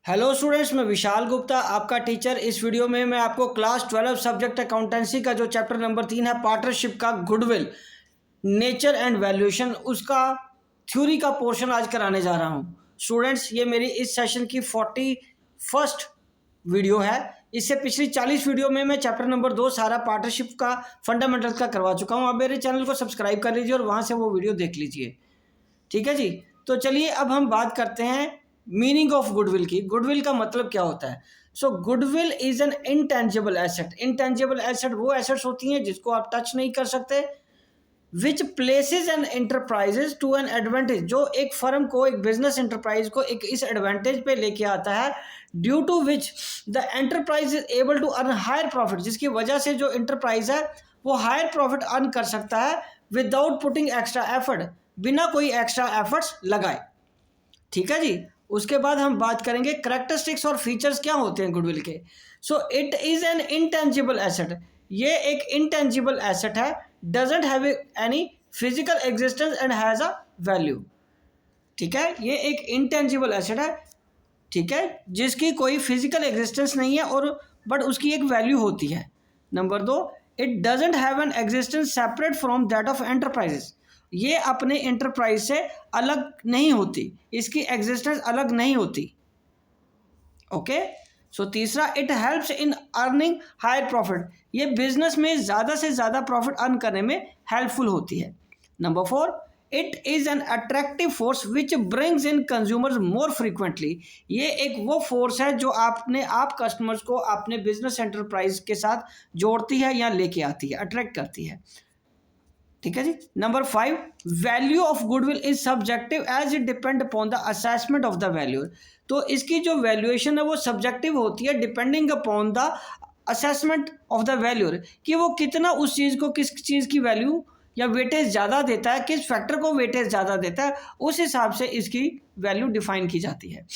Hello students, मैं विशाल गुप्ता आपका teacher. इस वीडियो में मैं आपको क्लास 12 सब्जेक्ट अकाउंटेंसी का जो चैप्टर नंबर 3 है पार्टनरशिप का गुडविल नेचर एंड वैल्यूएशन उसका थ्योरी का पोर्शन आज कराने जा रहा हूँ। स्टूडेंट्स, ये मेरी इस सेशन की 41st वीडियो है। इससे पिछली 40 वीडियो में मैं चैप्टर नंबर 2 सारा पार्टनरशिप का फंडामेंटल का करवा चुका हूँ। आप मेरे चैनल को सब्सक्राइब कर लीजिए और वहाँ से वो वीडियो देख लीजिए। ठीक है जी। तो चलिए अब हम बात करते हैं मीनिंग ऑफ गुडविल की। गुडविल का मतलब क्या होता है? So goodwill is an intangible asset. Intangible asset वो एसेट्स होती हैं जिसको आप टच नहीं कर सकते। Which places an enterprises to an advantage, जो एक फर्म को, एक बिजनेस एंटरप्राइज को एक इस एडवांटेज पे लेके आता है, due to which the enterprise is able to earn higher profit, जिसकी वजह से जो एंटरप्राइज है वो हायर प्रॉफिट अर्न कर सकता है विदाउट पुटिंग एक्स्ट्रा एफर्ट, बिना कोई एक्स्ट्रा एफर्ट्स लगाए। ठीक है जी। उसके बाद हम बात करेंगे करेक्टरिस्टिक्स और फीचर्स क्या होते हैं गुडविल के। So it is an intangible asset. ये एक इंटेंजिबल एसेट है, doesn't have any physical existence and has a value. ठीक है, ये एक इंटेंजिबल एसेट है, ठीक है, जिसकी कोई फिजिकल एग्जिस्टेंस नहीं है और बट उसकी एक वैल्यू होती है। Number 2, it doesn't have an existence separate from that of enterprises. ये अपने एंटरप्राइज से अलग नहीं होती, इसकी एग्जिस्टेंस अलग नहीं होती। ओके। सो तीसरा, it helps in earning higher profit. ये बिजनेस में ज़्यादा से ज़्यादा प्रॉफिट अर्न करने में हेल्पफुल होती है। Number 4, it is an attractive force which brings in consumers more frequently. ये एक वो फोर्स है जो आप कस्टमर्स को अपने बिजनेस एंटरप्राइज के साथ जोड़ती है या लेके आती है, अट्रैक्ट करती है। ठीक है जी। Number 5, value of goodwill is subjective as it depend upon the assessment of the value. तो इसकी जो वैल्यूएशन है वो सब्जेक्टिव होती है, depending upon the assessment of the value, कि वो कितना उस चीज़ को, किस चीज़ की वैल्यू या वेटेज ज़्यादा देता है, किस फैक्टर को वेटेज ज़्यादा देता है, उस हिसाब से इसकी वैल्यू डिफाइन की जाती है।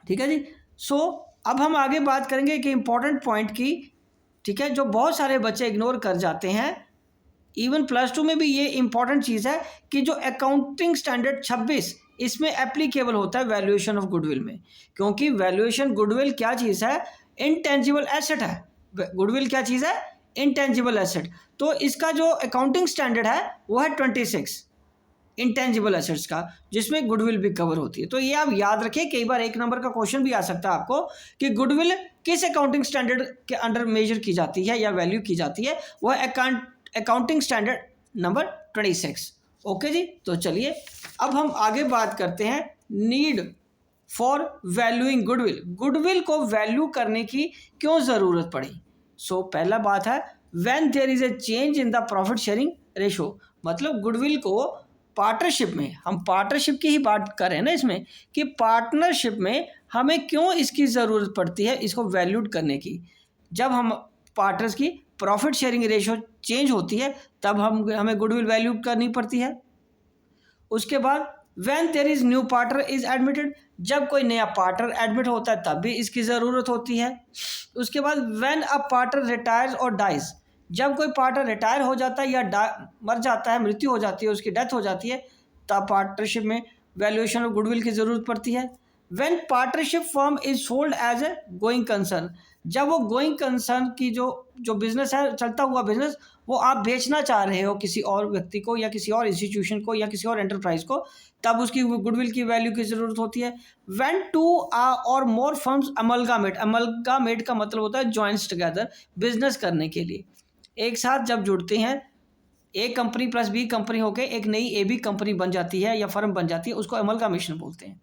ठीक है जी। सो अब हम आगे बात करेंगे कि इंपॉर्टेंट पॉइंट की, ठीक है, जो बहुत सारे बच्चे इग्नोर कर जाते हैं। इवन +2 में भी ये इंपॉर्टेंट चीज़ है कि जो अकाउंटिंग स्टैंडर्ड 26 इसमें एप्लीकेबल होता है वैल्यूएशन ऑफ गुडविल में, क्योंकि वैल्यूएशन गुडविल क्या चीज़ है? इनटेंजिबल एसेट है। गुडविल क्या चीज़ है? Intangible asset. तो इसका जो अकाउंटिंग स्टैंडर्ड है वो है 26 इंटेंजिबल एसेट्स का, जिसमें गुडविल भी कवर होती है। तो ये आप याद रखें, कई बार 1 नंबर का क्वेश्चन भी आ सकता है आपको कि गुडविल किस अकाउंटिंग स्टैंडर्ड के अंडर मेजर की जाती है या वैल्यू की जाती है। वह अकाउंटिंग स्टैंडर्ड नंबर 26। ओके जी। तो चलिए अब हम आगे बात करते हैं need for valuing goodwill. Goodwill को वैल्यू करने की क्यों ज़रूरत पड़ी? पहला बात है, when there is a change in the profit sharing ratio. मतलब गुडविल को पार्टनरशिप में, हम पार्टनरशिप की ही बात कर रहे हैं ना इसमें, कि पार्टनरशिप में हमें क्यों इसकी ज़रूरत पड़ती है इसको वैल्यूड करने की। जब हम पार्टनर्स की प्रॉफिट शेयरिंग रेशो चेंज होती है तब हमें गुडविल वैल्यू करनी पड़ती है। उसके बाद when there is new partner is admitted, जब कोई नया पार्टनर एडमिट होता है तब भी इसकी ज़रूरत होती है। उसके बाद व्हेन अ पार्टनर रिटायर्स और डाइज, जब कोई पार्टनर रिटायर हो जाता है या मर जाता है, मृत्यु हो जाती है, उसकी डेथ हो जाती है, तब पार्टनरशिप में वैल्यूएशन ऑफ गुडविल की ज़रूरत पड़ती है। When partnership firm is sold as a going concern, जब वो गोइंग कंसर्न की जो बिजनेस है, चलता हुआ बिजनेस, वो आप बेचना चाह रहे हो किसी और व्यक्ति को या किसी और इंस्टीट्यूशन को या किसी और एंटरप्राइज को, तब उसकी गुडविल की वैल्यू की ज़रूरत होती है। व्हेन 2 और मोर फर्म्स अमलगामेट, अमलगामेट का मतलब होता है ज्वाइंट्स टुगेदर, बिजनेस करने के लिए एक साथ जब जुड़ते हैं, ए कंपनी प्लस बी कंपनी होकर एक नई ए बी कंपनी बन जाती है या फर्म बन जाती है, उसको अमलगामेशन बोलते हैं।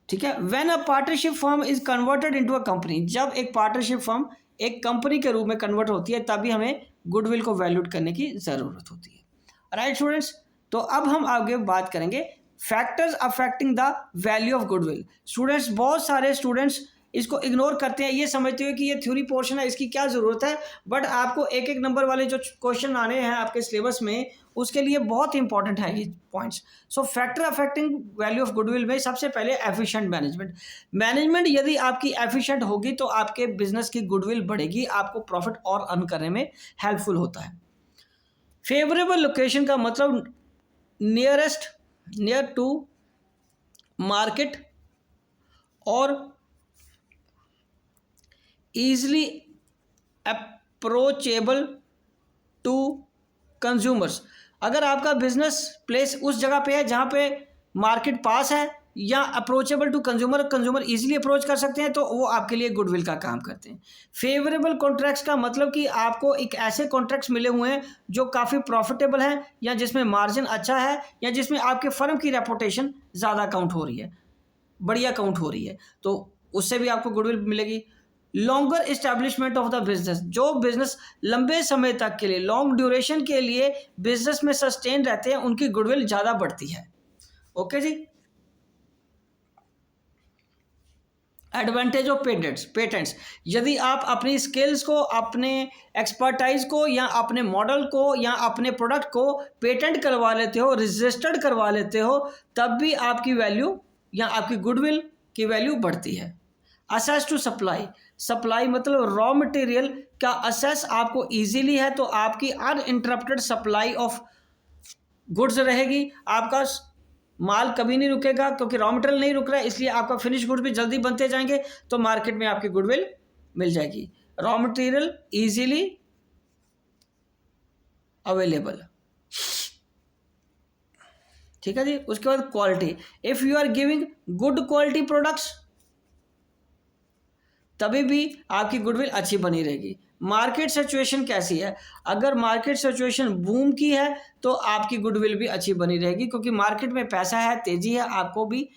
ठीक है। When a partnership firm is converted into a company, जब एक पार्टनरशिप फर्म एक कंपनी के रूप में कन्वर्ट होती है तभी हमें गुडविल को वैल्यूड करने की ज़रूरत होती है। Right students. तो अब हम आगे बात करेंगे factors affecting the value of goodwill. Students, बहुत सारे स्टूडेंट्स इसको इग्नोर करते हैं, ये समझते हो कि ये थ्योरी पोर्शन है, इसकी क्या ज़रूरत है। बट आपको 1-1 नंबर वाले जो क्वेश्चन आने हैं आपके सिलेबस में, उसके लिए बहुत इंपॉर्टेंट है ये points. Factor affecting value of goodwill में सबसे पहले एफिशिएंट मैनेजमेंट। मैनेजमेंट यदि आपकी एफिशिएंट होगी तो आपके बिजनेस की गुडविल बढ़ेगी, आपको प्रॉफिट और अर्न करने में हेल्पफुल होता है। फेवरेबल लोकेशन का मतलब नियर टू मार्केट और ईजली अप्रोचेबल टू कंज्यूमर्स। अगर आपका बिजनेस प्लेस उस जगह पे है जहाँ पे मार्केट पास है या approachable to consumer, consumer easily approach कर सकते हैं, तो वो आपके लिए गुडविल का काम करते हैं। फेवरेबल कॉन्ट्रैक्ट्स का मतलब कि आपको एक ऐसे कॉन्ट्रैक्ट्स मिले हुए हैं जो काफ़ी प्रॉफिटेबल हैं या जिसमें मार्जिन अच्छा है या जिसमें आपके फर्म की रेपुटेशन ज़्यादा काउंट हो रही है, बढ़िया काउंट हो रही है, तो उससे भी आपको गुडविल मिलेगी। Longer establishment of the business, जो बिजनेस लंबे समय तक के लिए, लॉन्ग ड्यूरेशन के लिए बिजनेस में सस्टेन रहते हैं, उनकी गुडविल ज़्यादा बढ़ती है। ओके जी। एडवांटेज ऑफ पेटेंट्स, यदि आप अपनी स्किल्स को, अपने एक्सपर्टाइज को या अपने मॉडल को या अपने प्रोडक्ट को पेटेंट करवा लेते हो, रजिस्टर्ड करवा लेते हो, तब भी आपकी वैल्यू या आपकी गुडविल की वैल्यू बढ़ती है। असेस टू सप्लाई, सप्लाई मतलब रॉ मटेरियल का असेस आपको इजीली है, तो आपकी अनइंटरप्टेड सप्लाई ऑफ गुड्स रहेगी, आपका माल कभी नहीं रुकेगा क्योंकि रॉ मटेरियल नहीं रुक रहा है, इसलिए आपका फिनिश गुड भी जल्दी बनते जाएंगे, तो मार्केट में आपकी गुडविल मिल जाएगी। रॉ मटेरियल इजीली अवेलेबल, ठीक है जी। उसके बाद quality, if you are giving good quality products तभी भी आपकी गुडविल अच्छी बनी रहेगी। मार्केट सिचुएशन कैसी है, अगर मार्केट सिचुएशन बूम की है तो आपकी गुडविल भी अच्छी बनी रहेगी, क्योंकि मार्केट में पैसा है, तेजी है, आपको भी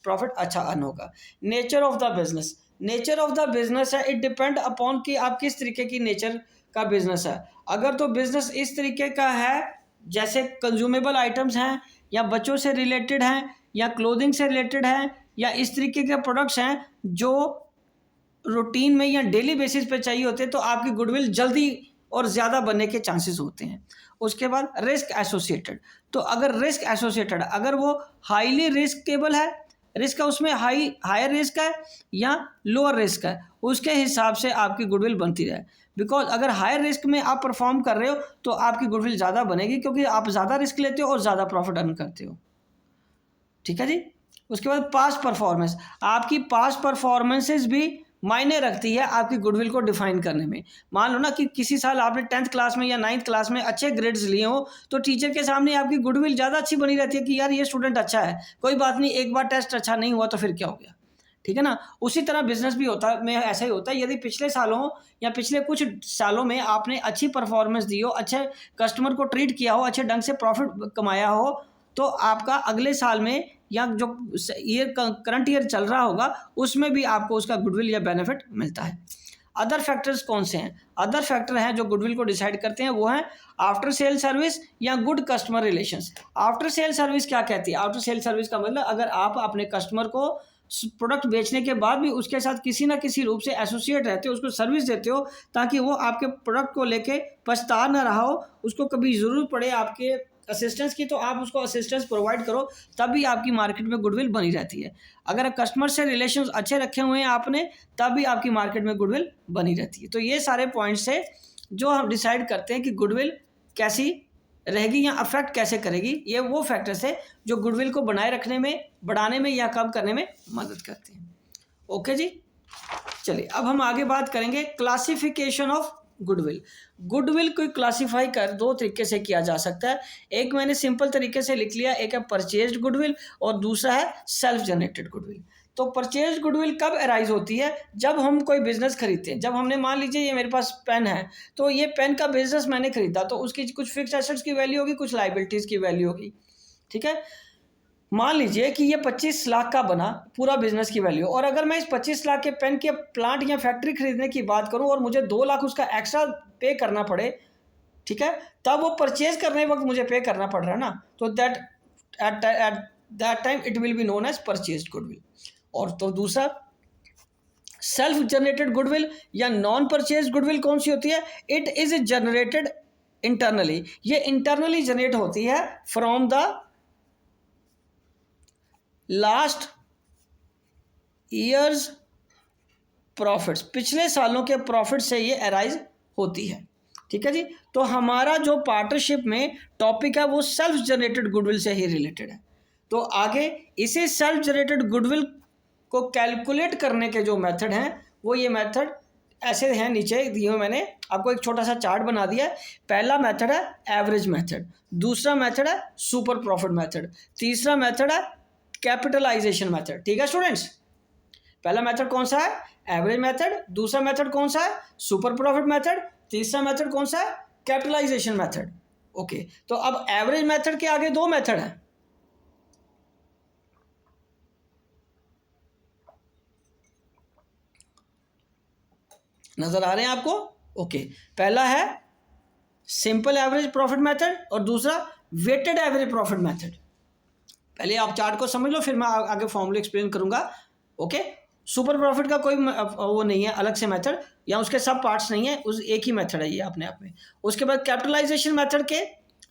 प्रॉफिट अच्छा अर्न होगा। Nature of the business, nature of the business है, इट डिपेंड अपॉन कि आप किस तरीके की नेचर का बिजनेस है। अगर तो बिजनेस इस तरीके का है जैसे कंज्यूमेबल आइटम्स हैं या बच्चों से रिलेटेड हैं या क्लोथिंग से रिलेटेड हैं या इस तरीके के प्रोडक्ट्स हैं जो रूटीन में या डेली बेसिस पे चाहिए होते हैं, तो आपकी गुडविल जल्दी और ज़्यादा बनने के चांसेस होते हैं। उसके बाद रिस्क एसोसिएटेड, तो अगर रिस्क एसोसिएटेड, अगर वो हाईली रिस्केबल है, रिस्क उसमें हायर रिस्क है या लोअर रिस्क है, उसके हिसाब से आपकी गुडविल बनती रहे। बिकॉज अगर हायर रिस्क में आप परफॉर्म कर रहे हो तो आपकी गुडविल ज़्यादा बनेगी, क्योंकि आप ज़्यादा रिस्क लेते हो और ज़्यादा प्रॉफिट अर्न करते हो, ठीक है जी। उसके बाद पास्ट परफॉर्मेंस, आपकी पास्ट परफॉर्मेंसेस भी मायने रखती है आपकी गुडविल को डिफाइन करने में। मान लो ना कि किसी साल आपने 10th क्लास में या 9th क्लास में अच्छे ग्रेड्स लिए हो, तो टीचर के सामने आपकी गुडविल ज़्यादा अच्छी बनी रहती है कि यार ये स्टूडेंट अच्छा है, कोई बात नहीं, एक बार टेस्ट अच्छा नहीं हुआ तो फिर क्या हो गया, ठीक है ना। उसी तरह बिजनेस भी होता है, में ऐसा ही होता है। यदि पिछले सालों या पिछले कुछ सालों में आपने अच्छी परफॉर्मेंस दी हो, अच्छे कस्टमर को ट्रीट किया हो, अच्छे ढंग से प्रॉफिट कमाया हो, तो आपका अगले साल में या जो करंट ईयर चल रहा होगा उसमें भी आपको उसका गुडविल या बेनिफिट मिलता है। अदर फैक्टर्स कौन से हैं, अदर फैक्टर हैं जो गुडविल को डिसाइड करते हैं, वो हैं आफ्टर सेल सर्विस या good customer relations. After sale service क्या कहती है, आफ्टर सेल सर्विस का मतलब अगर आप अपने कस्टमर को प्रोडक्ट बेचने के बाद भी उसके साथ किसी ना किसी रूप से एसोसिएट रहते हो, उसको सर्विस देते हो, ताकि वो आपके प्रोडक्ट को लेके पछता ना रहा हो, उसको कभी ज़रूरत पड़े आपके असिस्टेंस की तो आप उसको असिस्टेंस प्रोवाइड करो, तब भी आपकी मार्केट में गुडविल बनी रहती है। अगर कस्टमर से रिलेशंस अच्छे रखे हुए हैं आपने, तब भी आपकी मार्केट में गुडविल बनी रहती है। तो ये सारे पॉइंट्स है जो हम डिसाइड करते हैं कि गुडविल कैसी रहेगी या अफेक्ट कैसे करेगी। ये वो फैक्टर्स है जो गुडविल को बनाए रखने में, बढ़ाने में या कम करने में मदद करते हैं। ओके जी, चलिए अब हम आगे बात करेंगे क्लासिफिकेशन ऑफ गुडविल। गुडविल को क्लासिफाई कर दो तरीके से किया जा सकता है। एक मैंने सिंपल तरीके से लिख लिया, एक है परचेज्ड गुडविल और दूसरा है सेल्फ जनरेटेड गुडविल। तो परचेज्ड गुडविल कब अराइज होती है, जब हम कोई बिजनेस खरीदते हैं। जब हमने मान लीजिए ये मेरे पास पेन है, तो ये पेन का बिजनेस मैंने खरीदा, तो उसकी कुछ फिक्स एसेट्स की वैल्यू होगी, कुछ लाइबिलिटीज़ की वैल्यू होगी, ठीक है। मान लीजिए कि ये 25 लाख का बना पूरा बिजनेस की वैल्यू, और अगर मैं इस 25 लाख के पेन के प्लांट या फैक्ट्री खरीदने की बात करूं और मुझे 2 लाख उसका एक्स्ट्रा पे करना पड़े, ठीक है, तब वो परचेज करने वक्त मुझे पे करना पड़ रहा है ना, तो that at that time it will be known as purchased goodwill. और तो दूसरा सेल्फ जनरेटेड गुडविल या नॉन परचेज गुडविल कौन सी होती है, इट इज जनरेटेड इंटरनली। ये इंटरनली जनरेट होती है from the last years profits, पिछले सालों के प्रॉफिट से ये अराइज होती है, ठीक है जी। तो हमारा जो पार्टनरशिप में टॉपिक है वो सेल्फ जनरेटेड गुडविल से ही रिलेटेड है। तो आगे इसे सेल्फ जनरेटेड गुडविल को कैलकुलेट करने के जो मेथड हैं वो ये मेथड ऐसे हैं, नीचे दिए हुए मैंने आपको एक छोटा सा चार्ट बना दिया है। पहला मेथड है एवरेज मेथड, दूसरा मेथड है सुपर प्रॉफिट मेथड, तीसरा मेथड है कैपिटलाइजेशन मेथड। ठीक है स्टूडेंट्स, पहला मेथड कौन सा है? Average method. दूसरा मेथड कौन सा है? Super profit method. तीसरा मेथड कौन सा है? Capitalisation method. ओके, तो अब एवरेज मेथड के आगे दो मेथड हैं। नजर आ रहे हैं आपको? ओके, पहला है सिंपल एवरेज प्रॉफिट मेथड और दूसरा वेटेड एवरेज प्रॉफिट मेथड। पहले आप चार्ट को समझ लो, फिर मैं आगे फॉर्मूला एक्सप्लेन करूंगा। ओके, सुपर प्रॉफिट का कोई वो नहीं है अलग से मेथड, या उसके सब पार्ट्स नहीं है, उस एक ही मेथड है ये अपने आप में। उसके बाद कैपिटलाइजेशन मेथड के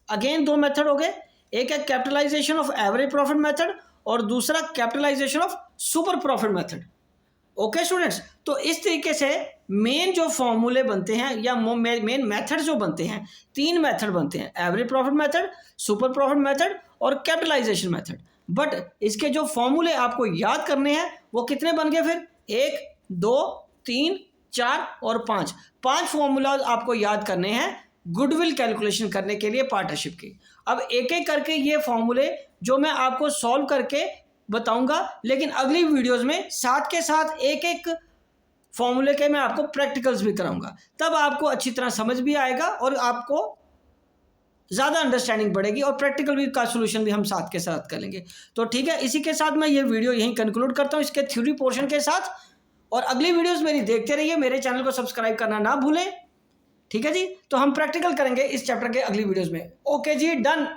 अगेन दो मेथड हो गए, एक है capitalisation of average profit method और दूसरा capitalisation of super profit method. Okay students, तो इस तरीके से मेन जो फॉर्मूले बनते हैं या मेन मेथड जो बनते हैं, तीन मेथड बनते हैं, average profit method, super profit method और कैपिटलाइजेशन मेथड। बट इसके जो फॉर्मूले आपको याद करने हैं वो कितने बन गए फिर? 1 2 3 4 और 5 फॉर्मूला आपको याद करने हैं गुडविल कैलकुलेशन करने के लिए पार्टनरशिप की। अब एक एक करके ये फॉर्मूले जो मैं आपको सॉल्व करके बताऊंगा, लेकिन अगली वीडियोस में साथ के साथ एक एक फॉर्मूले के मैं आपको प्रैक्टिकल्स भी कराऊंगा, तब आपको अच्छी तरह समझ भी आएगा और आपको ज़्यादा अंडरस्टैंडिंग बढ़ेगी और प्रैक्टिकल भी का सोल्यूशन भी हम साथ के साथ करेंगे। तो ठीक है, इसी के साथ मैं ये वीडियो यहीं कंक्लूड करता हूँ इसके थ्योरी पोर्शन के साथ, और अगली वीडियोस मेरी देखते रहिए, मेरे चैनल को सब्सक्राइब करना ना भूलें। ठीक है जी, तो हम प्रैक्टिकल करेंगे इस चैप्टर के अगली वीडियोस में। ओके जी, डन।